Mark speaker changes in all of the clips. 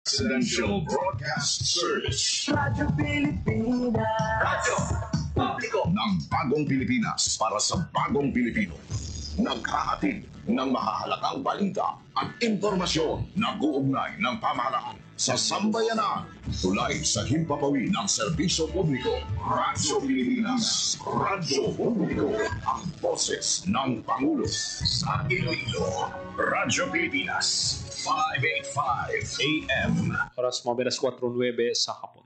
Speaker 1: Presidential Broadcast Service.
Speaker 2: Radyo Pilipinas.
Speaker 1: Radyo Publiko ng Bagong Pilipinas para sa Bagong Pilipino. Naghahatid ng mahahalagang balita at impormasyon na guugnay ng pamahalaan sa sambayanan. Tulay sa himpapawid ng serbisyo publiko. Radyo Pilipinas. Radyo Publiko. Ang boses ng Pangulo sa Iloilo. Radyo Pilipinas. 585 AM.
Speaker 3: Oras mga belas 4:09 sa hapon.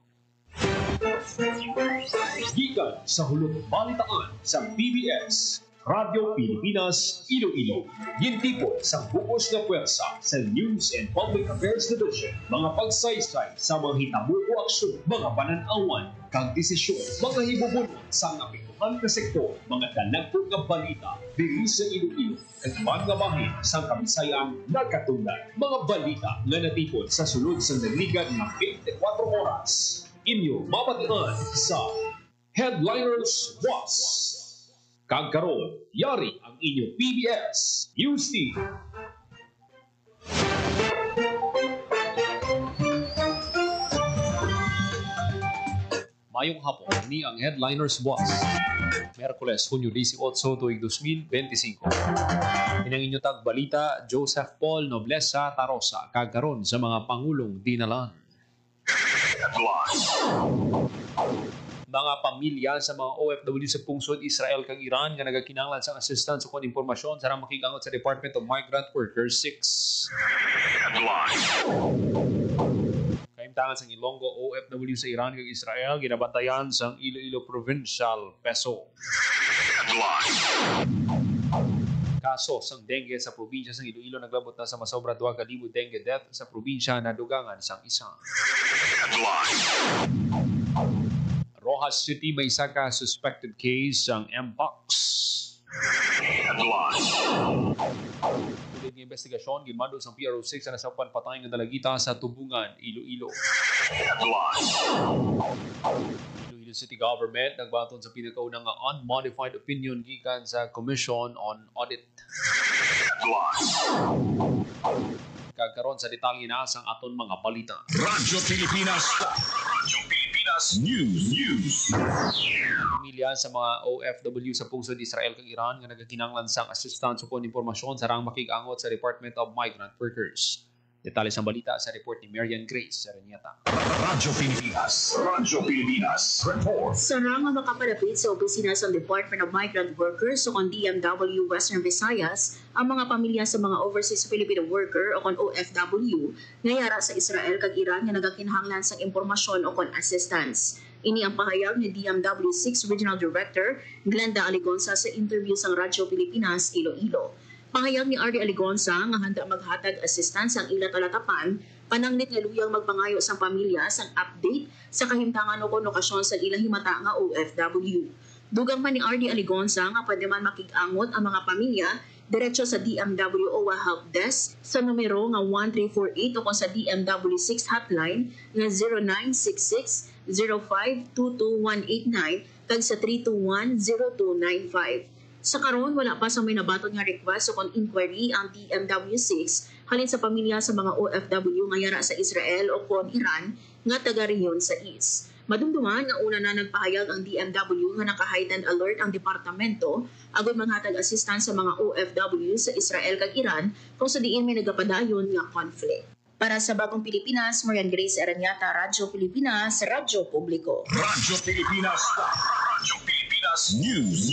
Speaker 3: Gikan sa hulog balitaan sa PBS, Radio Pilipinas, Iloilo. Gintipo sa bukos na pwersa sa News and Public Affairs Division. Mga pagsaysay sa mga hitabo o aksyon, mga pananawan, kag desisyon, mga hibubunon sa apektuhan na sektor, mga dalagpong nga balita, diri sa Iloilo, at mga bahin sa Kabisayang nagkatulad. Mga balita nga natipon sa sulod sa naligan ng 24 oras. Inyo mapatian sa Headliners Was. Kagkaroon, yari ang inyong PBS News Team. Mayong hapon, ni ang Headliners Boss. Merkules, Hunyo 18, tuig 2025. Inang inyo tag balita, Joseph Paul Noblesa Tarosa, kagkaroon sa mga Pangulong Dinalan. Mga pamilya sa mga OFW sa pungsod Israel kag Iran nga nagakinahanglan sa assistance sa kon impormasyon sa makigangot sa Department of Migrant Workers 6. Kaimtangan sa Ilonggo OFW sa Iran kag Israel ginabantayan sa Iloilo Provincial Peso. Kaso sang dengue sa probinsya sa Iloilo naglabot na sa masobra 2,000 dengue death sa probinsya na dugangan sang isa. Rojas City may isa ka suspected case ang Mpox. Tulad ng investigasyon, gimando sa PRO6 na nasapan patay ng dalagita sa Tubungan, Iloilo. Iloilo City Government nagbaton sa pinakaunang unmodified opinion gikan sa Commission on Audit. Kagkaroon sa detalye na sang aton mga balita.
Speaker 1: Radyo Pilipinas. Radyo Pilipinas News.
Speaker 3: Pamilya sa mga OFW sa pungsod Israel kag Iran nga nagakinahanglan sang assistance o kon impormasyon sa rang makigangot sa Department of Migrant Workers. Detalye sa balita sa report ni Marian Grace Aranyata.
Speaker 1: Radyo Pilipinas. Radyo Pilipinas. Report.
Speaker 4: Sarang nga makapalapit sa opisina sa Department of Migrant Workers o kon DMW Western Visayas ang mga pamilya sa mga overseas Filipino worker o kon OFW nga yara sa Israel kag Iran nga nagakinahanglan sang impormasyon o kon assistance. Ini ang pahayag ni DMW6 Regional Director Glenda Aligonza sa interview sa Radyo Pilipinas Iloilo. Pahayag ni R.D. Aligonza nga handa maghatag assistance ang ila talatapan panangnit nga luyang magpangayo sang pamilya sang update sa kahimtangan o konokasyon sa ila himata nga OFW. Dugang pa ni R.D. Aligonza nga pwede man makigangot ang mga pamilya diretso sa DMW OWA Help Desk sa numero nga 1348 o sa DMW6 hotline nga 0966-0522-189 kag sa 321-0295. Sa karon wala pa sa may nabaton nga request o kon inquiry ang DMW6 halin sa pamilya sa mga OFW nga yara sa Israel o kon Iran nga taga-rehiyon sa East. Madumduman nga una na nagpahayag ang DMW nga naka-heightened alert ang departamento agud maghatag assistance sa mga OFW sa Israel kag Iran kung sa diin may nagapadayon nga conflict. Para sa Bagong Pilipinas, Marian Grace Aranyata, Radyo Pilipinas, Radyo Publiko.
Speaker 1: Radyo Pilipinas. Radyo Pilipinas News.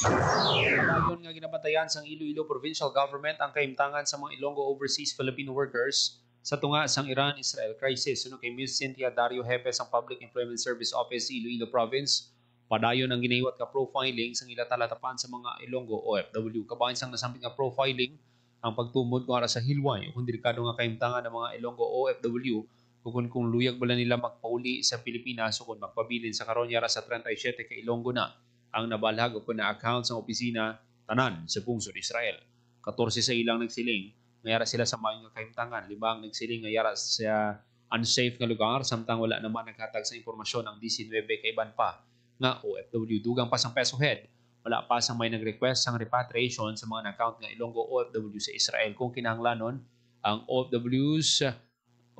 Speaker 3: Dayon nga ginabantayan sang Iloilo Provincial Government ang kahimtangan sa mga Ilonggo overseas Filipino workers sa tunga sang Iran-Israel crisis. Suno kay Ms. Cynthia Dario Hepes ang Public Employment Service Office Iloilo Province. Padayon ang ginahiwat ka profiling sang ila talatapan sa mga Ilonggo OFW. Kabahin sang nasamping nga profiling ang pagtumod kung ara sa hilway o kung delikado nga kahimtangan ng mga Ilonggo OFW kung luyag bala nila magpauli sa Pilipinas o kung magpabilin sa karon yara sa 37 ka Ilonggo na ang nabalhag o na account sa opisina tanan sa pungsod Israel. 14 sa ilang nagsiling ngayara sila sa mga kahimtangan, 5 nagsiling ngayara sa unsafe nga lugar samtang wala naman naghatag sa impormasyon ang 19 kay iban pa nga OFW. Dugang pa sang Peso Head, wala pa sang may nag-request sang repatriation sa mga account nga Ilonggo OFW sa Israel kung kinahanglanon ang OFWs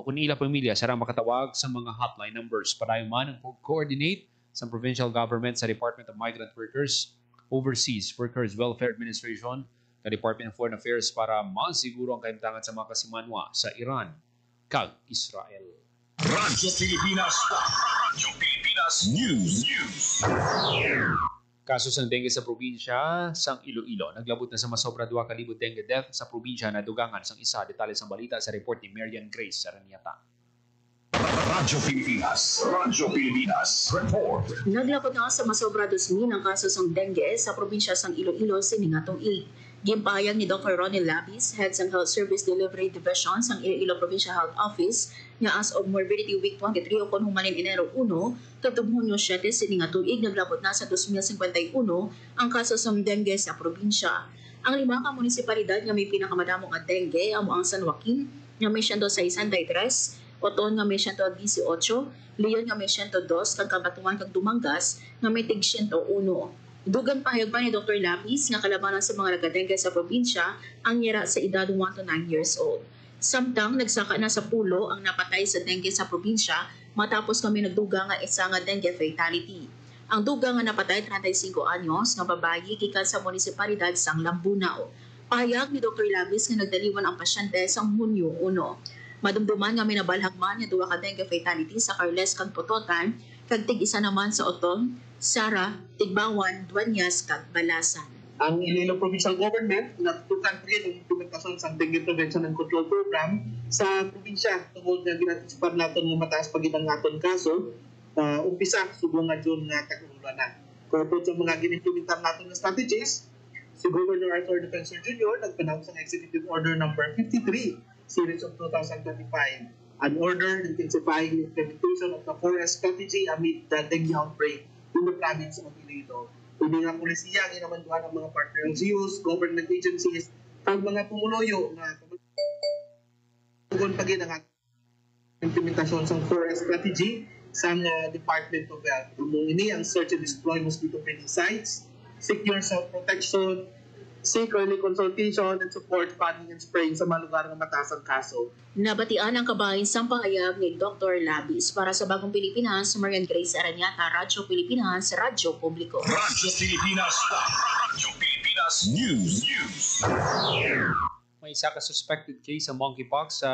Speaker 3: o kung ila pamilya sarang makatawag sa mga hotline numbers. Padayon man ang coordinate sa provincial government sa Department of Migrant Workers, Overseas Workers Welfare Administration, sa Department of Foreign Affairs para masiguro ang kaimtangan sa mga kasimanwa sa Iran kag Israel.
Speaker 1: Radyo Pilipinas. Radyo Pilipinas News.
Speaker 3: Kaso ng dengue sa probinsya sang Iloilo. Naglabot na sa masobra 2,000 dengue death sa probinsya na dugangan sang isa. Detalye sang balita sa report ni Marian Grace Saraniata.
Speaker 1: Radyo Pilipinas. Radyo Pilipinas. Report.
Speaker 4: Naglabot na sa masobra 2,000 ang kaso ng dengue sa probinsya sang Iloilo siningatong tuig. Gimpahayag ni Dr. Ronnie Labis, Head ng Health Service Delivery Division sang Iloilo Provincial Health Office, nga as of Morbidity Week 23 o kung humanin Enero 1, katong Hunyo 7 siningatong tuig naglabot na sa 2,051 ang kaso ng dengue sa probinsya. Ang 5 ka munisipalidad nga may pinakamadamong at dengue amo ang San Joaquin nga may 163, Oton nga may 118, Leon nga may 102, kag Kabatuan kag Dumangas nga may tig 101. Dugan pahayag pa ni Dr. Lapis nga kalabanan sa mga nagka-dengue sa probinsya ang yera sa edad 1 to 9 years old. Samtang nagsaka na sa pulo ang napatay sa dengue sa probinsya matapos kami nagduga nga isa nga dengue fatality. Ang duga nga napatay 35 anyos nga babayi gikan sa munisipalidad sang Lambunao. Pahayag ni Dr. Lapis nga nagdaliwan ang pasyente sang Hunyo 1. Madumduman nga minabalhagman nga duwa ka dengue fatality sa Carles kag Pototan kag tig-isa naman sa Otong, Sara, Tigbawan, Duanyas kag Balasan.
Speaker 2: Ang Iloilo Provincial Government natutukan rin ang implementasyon sa Dengue Prevention and Control Program sa probinsya tungod nga ginantisipar natin ng mataas pagidang naton kaso umpisa subong nga June nga tag-ulan na. Kapag sa mga ginimplementar natin na strategies, si Governor Arthur Defensor Jr. nagpanahon sa Executive Order No. 53 Series of 2025, an order intensifying the implementation of the 4S strategy amid the dengue outbreak in the province of Iloilo. Hindi nga polisiya, ginamanduhan ang mga partner LGUs, government agencies, ang mga pumuloyo na tugon pagin ang implementasyon sa 4S strategy sa Department of Health. Among ini ang search and destroy mosquito breeding sites, secure self-protection, seek early consultation and support panning and spraying sa mga lugar ng mataas ang kaso.
Speaker 4: Nabatian ang kabahin sa pahayag ni Dr. Labis para sa Bagong Pilipinas, Marian Grace Aranyata, Radyo Pilipinas, Radyo Publiko.
Speaker 1: Radyo Pilipinas. Radyo Pilipinas News.
Speaker 3: May isa ka suspected case sa monkeypox sa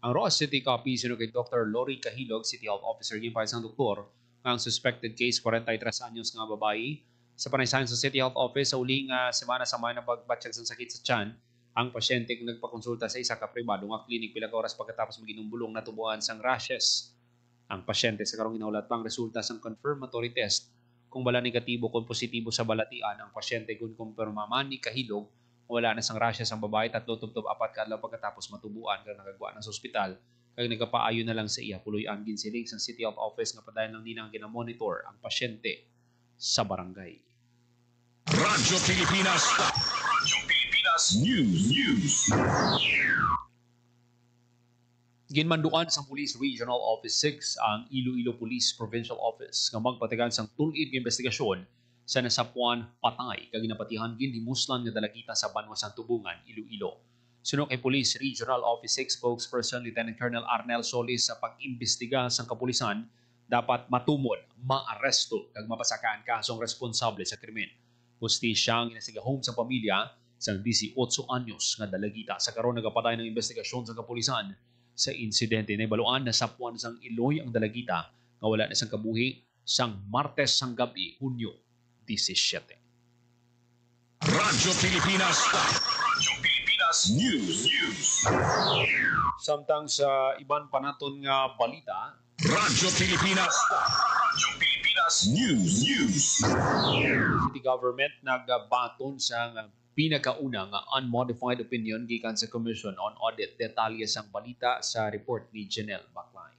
Speaker 3: ang Roas City Copy sino kay Dr. Lori Kahilog, City Health Officer gimpay sang doktor ang suspected case 43 anyos nga babayi. Sa panaysahan sa City Health Office sa uling semana sa mga nabagbatsyag sa sakit sa tiyan, ang pasyente kung nagpakonsulta sa isa ka pribado nga klinik pila ka oras pagkatapos maginumbulong natubuan sang rashes. Ang pasyente sa karong ginaulat pang resulta sang confirmatory test kung bala negatibo kung positibo sa balatian ang pasyente kung kumpirma man ni Kahilog wala na sang rashes ang babae 3-4 ka adlaw pagkatapos matubuan kag nakagwa na sa ospital kag nagapaayo na lang sa iya puloy-an ginsiling sang City Health Office nga padayon lang nila ang ginamonitor ang pasyente sa barangay.
Speaker 1: Radyo Pilipinas. Radyo Pilipinas News.
Speaker 3: Ginmanduan sa Police Regional Office 6 ang Iloilo Police Provincial Office nga magpatigan sang tulid nga investigasyon sa nasapuan patay kag ginapatihan ginhimuslan nga dalagita sa Banwasan Tubungan, Iloilo. Sunod kay Police Regional Office 6 spokesperson Lieutenant Colonel Arnel Solis sa pag-imbestiga sa kapulisan dapat matumod, maaresto kag mapasakaan kasong responsable sa krimen. Hustisya ang inasigahom sa pamilya sa 18 anyos nga dalagita sa karon nagapatay ng investigasyon sa kapulisan sa insidente na ibaluan na sapuan sang Iloy ang dalagita nga wala na sang kabuhi sang Martes sang gabi, Hunyo 17.
Speaker 1: Radyo Pilipinas. Radyo Pilipinas News.
Speaker 3: Samtang sa iban pa naton nga balita,
Speaker 1: Radyo Pilipinas. Radyo Pilipinas News.
Speaker 3: City Government nagbaton sa pinakauna nga unmodified opinion gikan sa Commission on Audit. Detalye sang balita sa report ni Janelle Baclay.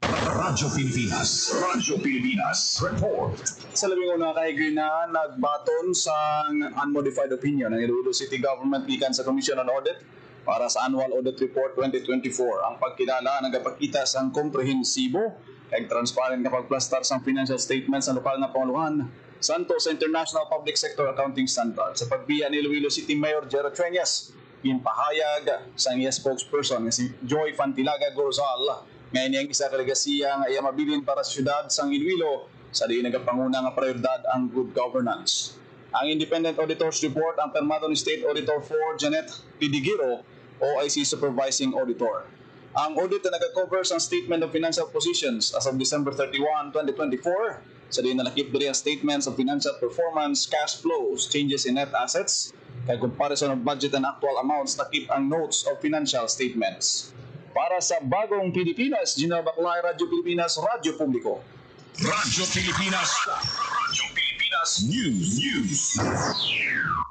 Speaker 1: Radyo Pilipinas. Radyo Pilipinas Report.
Speaker 5: Sa labing una kay na nagbaton sa unmodified opinion ng Iloilo City Government gikan sa Commission on Audit para sa Annual Audit Report 2024. Ang pagkilala nagapakita sang komprehensibo kag transparent nga pagplastar sang financial statements sa lokal na panguluhan santo sa International Public Sector Accounting Standard. Sa pagbiya ni Iloilo City Mayor Gerard Treñas, ginpahayag sa iya spokesperson nga si Joy Fantilaga Gorzal nga iniyang isa ka legasiya nga iya mabilin para sa syudad sang Iloilo sa di nagapanguna nga prioridad ang good governance. Ang Independent Auditor's Report ang permado ni State Auditor 4 Janet Pidigiro, OIC Supervising Auditor. Ang audit na nag-cover sa Statement of Financial Positions as of December 31, 2024 sa di nalakip diri ang statements of financial performance, cash flows, changes in net assets, kay comparison of budget and actual amounts nakip ang notes of financial statements. Para sa Bagong Pilipinas, Gina Baclay, Radyo Pilipinas, Radyo Publiko.
Speaker 1: Radyo Pilipinas. Radyo Pilipinas News.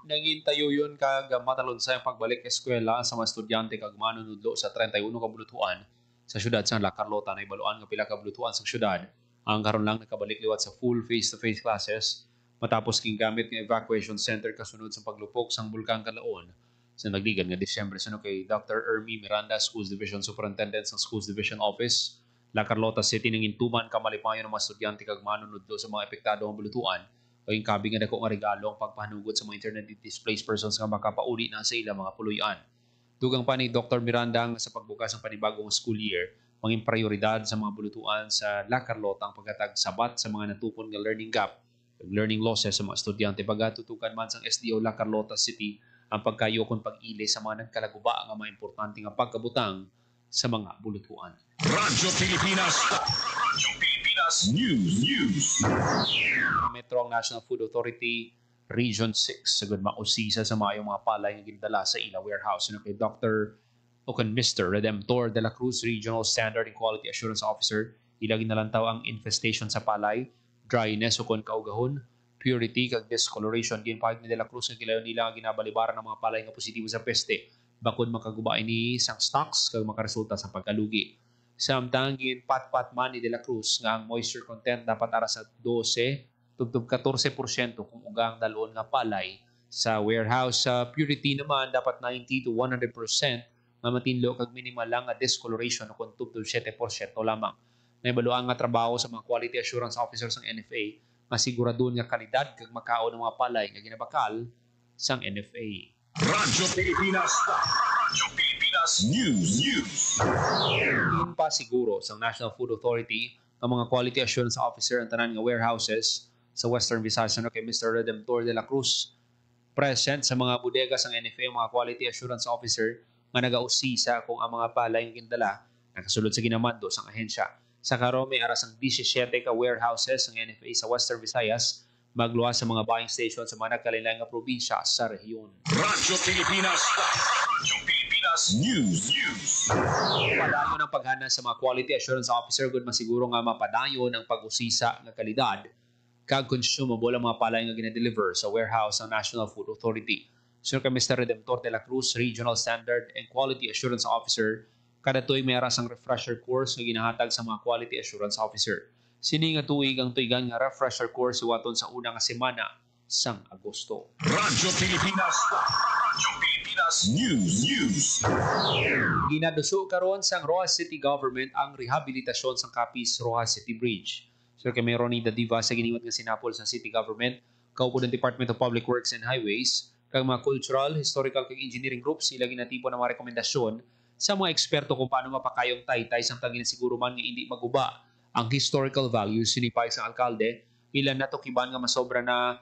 Speaker 3: Nangintayo yun kag matalon sa pagbalik eskwela sa mga estudyante kag manunudlo sa 31 ka bulutuan sa syudad sa La Carlota na ibaluan nga pila ka bulutuan sa syudad. Ang karon lang nakabalik liwat sa full face-to-face classes matapos king gamit nga evacuation center kasunod sa paglupok sang bulkan Kalaon sa nagligan nga Disyembre suno kay Dr. Ermi Miranda, Schools Division Superintendent sa Schools Division Office, La Carlota City ning intuman kamalipayon ng mga estudyante kag manunudlo sa mga epektado nga bulutuan. O yung kabi nga dako nga regalo ang pagpahanugot sa mga internally displaced persons nga makapauli na sa ilang mga puluyan. Dugang pa ni Dr. Miranda sa pagbukas ng panibagong school year, manging prioridad sa mga bulutuan sa La Carlota ang paghatag sabat sa mga natukon nga learning gap, learning losses sa mga estudyante. Pagatutukan man sa SDO La Carlota City ang pagkayo kon pag-ili sa mga nagkalaguba nga mga importante nga pagkabutang sa mga bulutuan.
Speaker 1: Radyo Pilipinas. Radyo Pilipinas News.
Speaker 3: Metro ang National Food Authority Region 6 sagud mausisa sa mayong mga palay nga gindala sa ila warehouse no kay Dr. Mr. Redemptor de la Cruz, Regional Standard and Quality Assurance Officer. Ila ginalantaw ang infestation sa palay, dryness o kon kaugahon, purity kag discoloration. Ginpahid ni de la Cruz nga kilayon nila nga ginabalibaran ng mga palay nga positibo sa peste bakod makagubay ni sang stocks kag makaresulta sa pagkalugi. Samtang ginpatpat man ni de la Cruz nga ang moisture content dapat ara sa 12 tugtog 14% kung ugang dalon nga palay sa warehouse. Sa purity naman dapat 90 to 100% nga matinlo kag minimal lang nga discoloration kung tugtog 7% lamang. Naibaluan nga trabaho sa mga quality assurance officers ng NFA nga siguradon nga kalidad kag makao ng mga palay nga ginabakal sang NFA.
Speaker 1: Radyo Pilipinas. Radyo Pilipinas News.
Speaker 3: Yun pa siguro sa National Food Authority ang mga quality assurance officer ang tanan nga warehouses sa Western Visayas no kay Mr. Redemptor de la Cruz present sa mga bodega sang NFA mga quality assurance officer nga nagausisa kung ang mga palay nga gindala nakasulod sa ginamando sang ahensya. Sa karon may aras ang 17 ka warehouses ng NFA sa Western Visayas magluwas sa mga buying station sa mga nagkalilaing nga probinsya sa rehiyon.
Speaker 1: Radyo Pilipinas. Radyo Pilipinas News.
Speaker 3: Padayon ang paghana sa mga quality assurance officer kung masiguro nga mapadayon ang pag-usisa nga kalidad kag consumable ang mga palay nga ginadeliver sa warehouse ng National Food Authority. Sir kay Mr. Redemptor de la Cruz, Regional Standard and Quality Assurance Officer, kada tuig may aras ang refresher course nga ginahatag sa mga quality assurance officer. Sini nga tuig ang tuigan nga refresher course iwaton sa una nga semana sang Agosto.
Speaker 1: Radyo Pilipinas. Radyo Pilipinas News.
Speaker 3: Ginaduso karon sang Roxas City Government ang rehabilitasyon sang Capiz Roxas City Bridge. Sir kay Ronnie Dadiva sa giniwat nga sinapol sa City Government, kaupo ng Department of Public Works and Highways, kag mga cultural, historical kag engineering groups sila ginatipo ng mga rekomendasyon sa mga eksperto kung paano mapakayong taytay samtang ginasiguro man nga hindi maguba ang historical values sinipay sa alkalde. Ilan na to kiban nga masobra na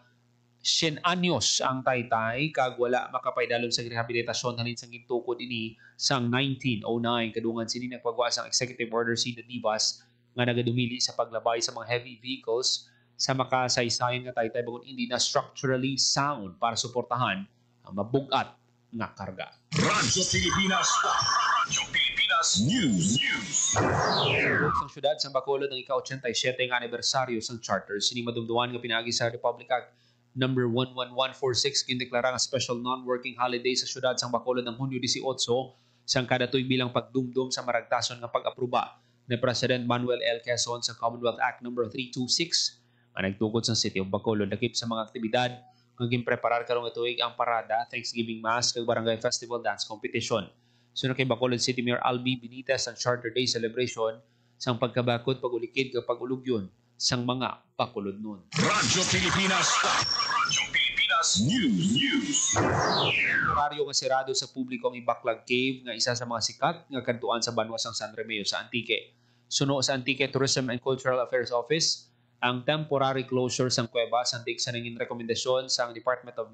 Speaker 3: 100 anyos ang taytay kag wala makapaydalon sa rehabilitasyon halin sang gintukod ini sang 1909 kadungan sini nagpagawa sang Executive Order C. Dadivas nga nagadumili sa paglabay sa mga heavy vehicles sa makasaysayan nga taytay bagon hindi na structurally sound para suportahan ang mabugat nga karga.
Speaker 1: Radyo Pilipinas. Radyo Pilipinas News.
Speaker 3: Sa syudad sa Bacolod ang ika-87 nga anibersaryo sang charter sini madumduman nga pinaagi sa Republic Act number 11146 gindeklara nga special non-working holiday sa syudad sang Bacolod ng Hunyo 18 sang kada tuig bilang pagdumdum sa maragtason nga pag-aproba ni President Manuel L. Quezon sa Commonwealth Act number 326 nga nagtukod sa City of Bacolod. Lakip sa mga aktibidad nga ginpreparar karong tuig ang parada, Thanksgiving Mass kag Barangay Festival Dance Competition. Sunod kay Bacolod City Mayor Albi Benitez ang Charter Day celebration sang pagkabakod, pagulikid kag pag-ulugyon sang mga Bacolod nun.
Speaker 1: Radyo Pilipinas. Radyo Pilipinas Pilipinas News.
Speaker 3: Baryo nga sirado sa publiko ang Ibaklag Cave nga isa sa mga sikat nga kantuan sa banwa sang San Remeo sa Antique. Suno sa Antique Tourism and Cultural Affairs Office, ang temporary closure sang kuweba sandig sa nanging rekomendasyon sang Department of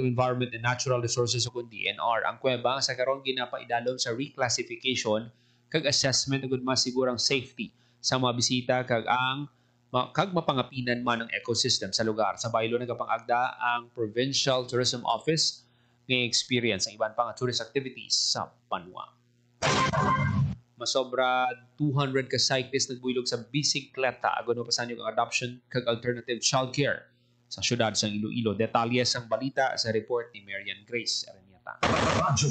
Speaker 3: Environment and Natural Resources o DNR. Ang kuweba sa karon ginapaidalom sa reclassification kag assessment ug masigurang safety sa mga bisita kag mapangapinan man ang ecosystem sa lugar. Sa baylo nagapangagda ang Provincial Tourism Office ng experience ang iban pang tourist activities sa banwa. Masobra 200 ka cyclists nagbuylog sa bisikleta agon mapasan yung adoption kag alternative childcare sa syudad sa Iloilo. Detalye sang balita sa report ni Marian Grace Aranieta.
Speaker 1: Radyo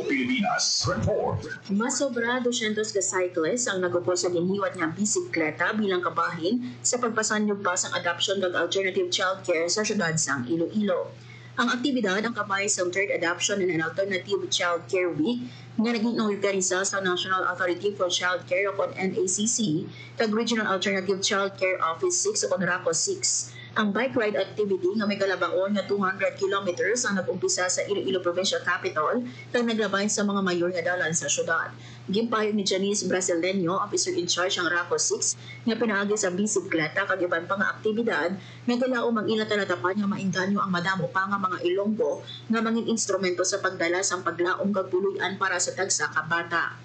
Speaker 1: Pilipinas Report.
Speaker 4: Masobra 200 ka cyclists ang nagupos sa ginhiwat nga bisikleta bilang kabahin sa pagpasanyog pa sang adoption kag alternative childcare sa syudad sang Iloilo. Ang aktibidad ang kabay sa Third Adoption and Alternative Child Care Week nga naging organisa sa National Authority for Child Care o NACC kag Regional Alternative Child Care Office 6 o RACO 6. Ang bike ride activity nga may kalabaon nga 200 kilometers ang nag-umpisa sa Iloilo Provincial Capital kag naglabay sa mga mayor nga dalan sa syudad. Gimpayog ni Janice Brasileño, officer in charge ng RACO 6, nga pinaagi sa bisikleta kag iban pa nga aktibidad nga galaom ang ila talatapan nga mainganyo ang madamo pa nga mga Ilonggo nga mangin instrumento sa pagdala sang paglaom kag puloy-an para sa tagsa ka bata.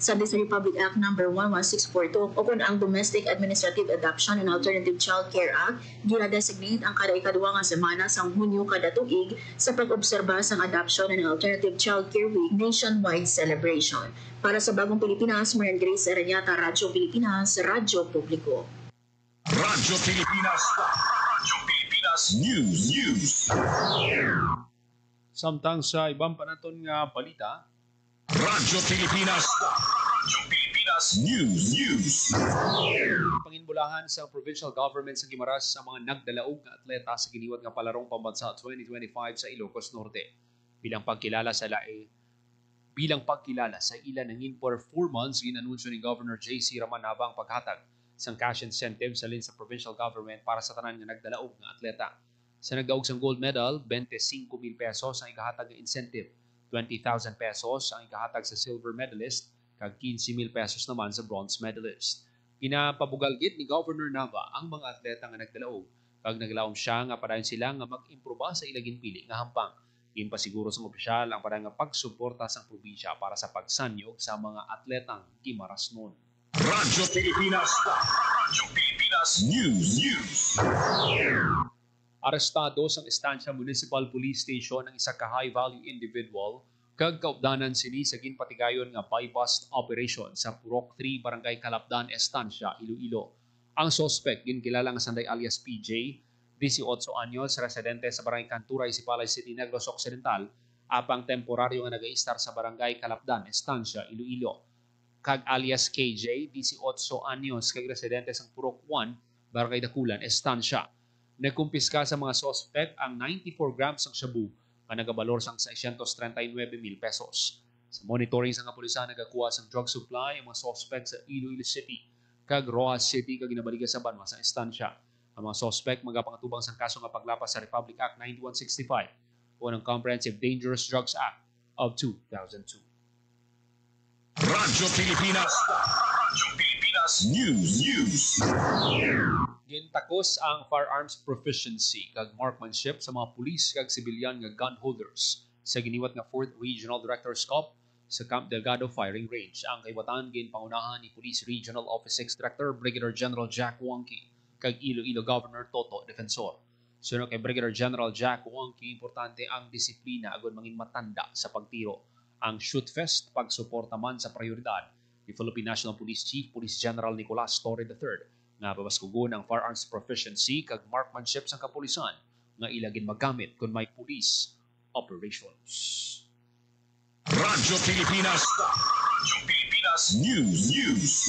Speaker 4: Sa Republic Act No. 11642 o kung ang Domestic Administrative Adoption and Alternative Child Care Act, gina-designate ang kada ikaduwa nga semana sang Hunyo kada tuig sa pag-obserba sang Adoption and Alternative Child Care Week nationwide celebration. Para sa Bagong Pilipinas, Marian Grace Aranieta, Radyo Pilipinas, Radyo Publiko.
Speaker 1: Radyo Pilipinas News.
Speaker 3: Samtang sa ibang panaton nga balita,
Speaker 1: Radyo Pilipinas News.
Speaker 3: panginbulahan sa provincial government sa Guimaras sa mga nagdalaog nga atleta sa giniwat nga palarong pambansa 2025 sa Ilocos Norte. Bilang pagkilala sa ilan nangin performance, ginanunsyo ni Governor J.C. Ramanaba ang paghatag sang cash incentive sa lin sa provincial government para sa tanan nga nagdalaog nga atleta. Sa nagdaog sang gold medal, 25,000 pesos ang ikahatag nga incentive. 20,000 pesos ang ikahatag sa silver medalist kag 15,000 pesos naman sa bronze medalist. Ginapabugalgit ni Governor Nava ang mga atleta nga nagdalaog kag naglaom siya nga padayon sila nga mag-improba sa ilagin pili nga hampang. Gimpasiguro sang opisyal ang padayon nga pagsuporta sang probinsya para sa pagsanyog sa mga atletang Guimarasnon.
Speaker 1: Radyo Pilipinas News.
Speaker 3: Arestado sa Estancia Municipal Police Station ang isa ka high-value individual kag kaupdanan sini sa ginpatigayon nga buy-bust operation sa Purok 3, Barangay Calapdan, Estancia, Iloilo. Ang suspect ginkilala nga Sanday alias PJ, 18 anyos, residente sa Barangay Canturay, Sipalay City, Negros Occidental, apang temporaryo nga nag-i-star sa Barangay Calapdan, Estancia, Iloilo. Kag alias KJ, 18 anyos, kag residente sa Purok 1, Barangay Dakulan, Estancia. Nagkumpiska sa mga suspect ang 94 grams ng shabu na nagabalor sang 639,000 pesos. Sa monitoring sa kapulisan, nagakuha sang drug supply ang mga suspect sa Iloilo City kag Rojas City kag ginabaliga sa banwa sa Estancia. Ang mga suspect magapangatubang sang kaso nga paglapas sa Republic Act 9165 o ng Comprehensive Dangerous Drugs Act of 2002.
Speaker 1: Radyo Pilipinas News.
Speaker 3: Gintakos ang firearms proficiency kag marksmanship sa mga pulis kag sibilyan nga gun holders sa giniwat nga 4th Regional Director's Cup sa Camp Delgado Firing Range. Ang kaiwatan ginpangunahan ni Police Regional Office 6 Director Brigadier General Jack Wonky kag Iloilo Governor Toto Defensor. Sunod kay Brigadier General Jack Wonky, importante ang disiplina agon mangin matanda sa pagtiro. Ang Shoot Fest pagsuporta man sa prioridad ni Philippine National Police Chief Police General Nicolas Torre III nga babaskugon ang firearms proficiency kag marksmanship sa kapulisan nga ilagin magamit kung may police operations.
Speaker 1: Radyo Pilipinas News.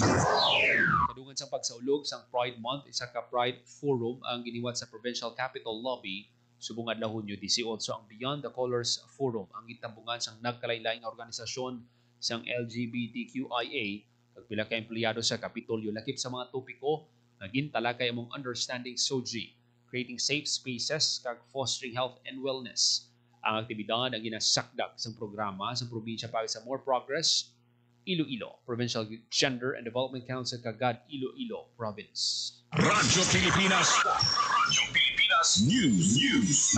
Speaker 3: Kadungan sa pagsaulog sang Pride Month, isa ka Pride Forum ang giniwat sa Provincial Capitol Lobby subong adlaw Hunyo 18 ang Beyond the Colors Forum ang gitambungan sang nagkalain-laing organisasyon sang LGBTQIA kag pila ka empleyado sa Kapitolyo lakip sa mga topiko nga gintalakay among understanding SOGI, creating safe spaces kag fostering health and wellness. Ang aktibidad ang ginasakdag sa programa sa probinsya para sa More Progress, Iloilo, Provincial Gender and Development Council kagad Iloilo Province.
Speaker 1: Radyo Pilipinas. Radyo Pilipinas News.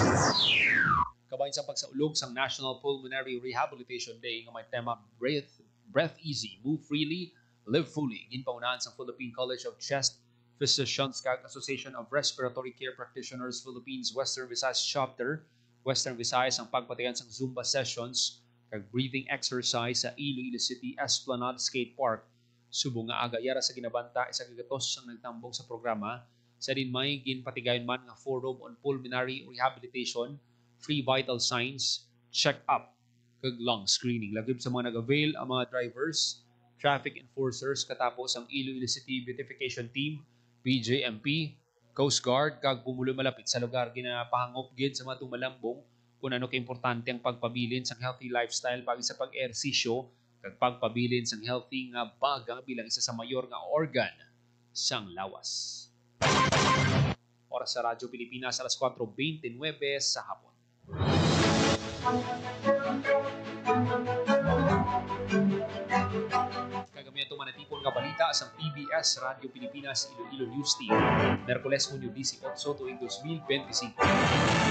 Speaker 3: Kabayan sa pagsaulog sa National Pulmonary Rehabilitation Day nga may tema Breath Easy, Move Freely, Live Fully. Ginpaunahan sa Philippine College of Chest Physicians kag Association of Respiratory Care Practitioners Philippines Western Visayas Chapter, Western Visayas ang pagpatayan sa Zumba sessions kag breathing exercise sa Iloilo City Esplanade Skate Park. Subong nga aga yara sa ginabanta isa kagatos ang nagtambong sa programa sa din may ginpatigayon man nga forum on pulmonary rehabilitation, free vital signs, check-up kag lung screening. Lagib sa mga nag-avail ang mga drivers, traffic enforcers katapos ang Iloilo City Beautification Team, BJMP, Coast Guard kag pumulo malapit sa lugar ginapahangop gid sa mga tumalambong kung ano kaimportante ang pagpabilin sa healthy lifestyle pag sa pag-ehersisyo kag pagpabilin sa healthy nga baga bilang isa sa mayor nga organ sang lawas. Oras sa Radyo Pilipinas alas 4:29 sa hapon. Kagamihan ito manatipon nga balita sa PBS Radio Pilipinas Iloilo News Team. Merkules, Hunyo 18 tuwing 2025.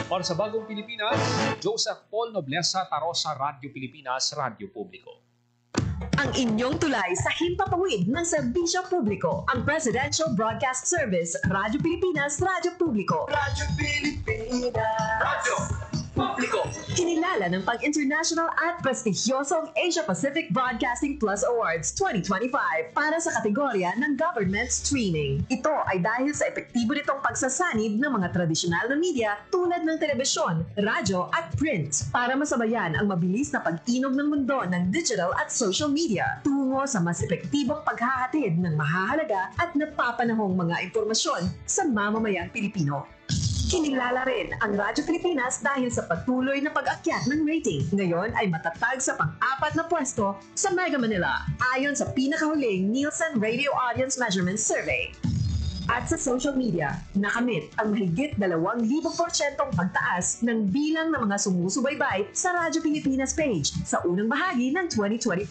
Speaker 3: Para sa Bagong Pilipinas, Joseph Paul Nobleza Tarosa, Radio Pilipinas, Radio Publiko.
Speaker 6: Ang inyong tulay sa himpapawid ng serbisyo publiko, ang Presidential Broadcast Service, Radyo Pilipinas, Radyo Publiko.
Speaker 1: Radyo Pilipinas. Radyo Publiko.
Speaker 6: Kinilala ng pag-international at prestigyosong Asia Pacific Broadcasting Plus Awards 2025 para sa kategorya ng Government Streaming. Ito ay dahil sa epektibo nitong pagsasanib ng mga tradisyonal na media tulad ng telebisyon, radyo at print para masabayan ang mabilis na pag-inog ng mundo ng digital at social media tungo sa mas epektibong paghahatid ng mahahalaga at napapanahong mga impormasyon sa mamamayang Pilipino. Kinilala rin ang Radyo Pilipinas dahil sa patuloy na pag-akyat ng rating. Ngayon ay matatag sa pang-4 na pwesto sa Mega Manila ayon sa pinakahuling Nielsen Radio Audience Measurement Survey. At sa social media, nakamit ang mahigit 2,000% pagtaas ng bilang ng mga sumusubaybay sa Radyo Pilipinas page sa unang bahagi ng 2025.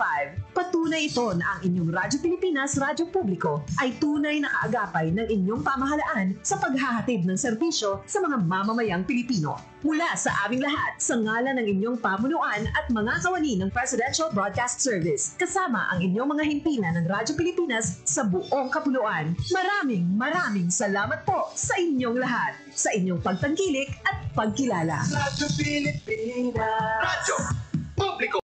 Speaker 6: Patunay ito na ang inyong Radyo Pilipinas Radyo Publiko ay tunay na kaagapay ng inyong pamahalaan sa paghahatid ng serbisyo sa mga mamamayang Pilipino. Mula sa aming lahat, sa ngalan ng inyong pamunuan at mga kawani ng Presidential Broadcast Service, kasama ang inyong mga himpilan ng Radyo Pilipinas sa buong kapuluan. Maraming salamat po sa inyong lahat, sa inyong pagtangkilik at pagkilala.
Speaker 1: Radyo Pilipinas. Radyo Publiko.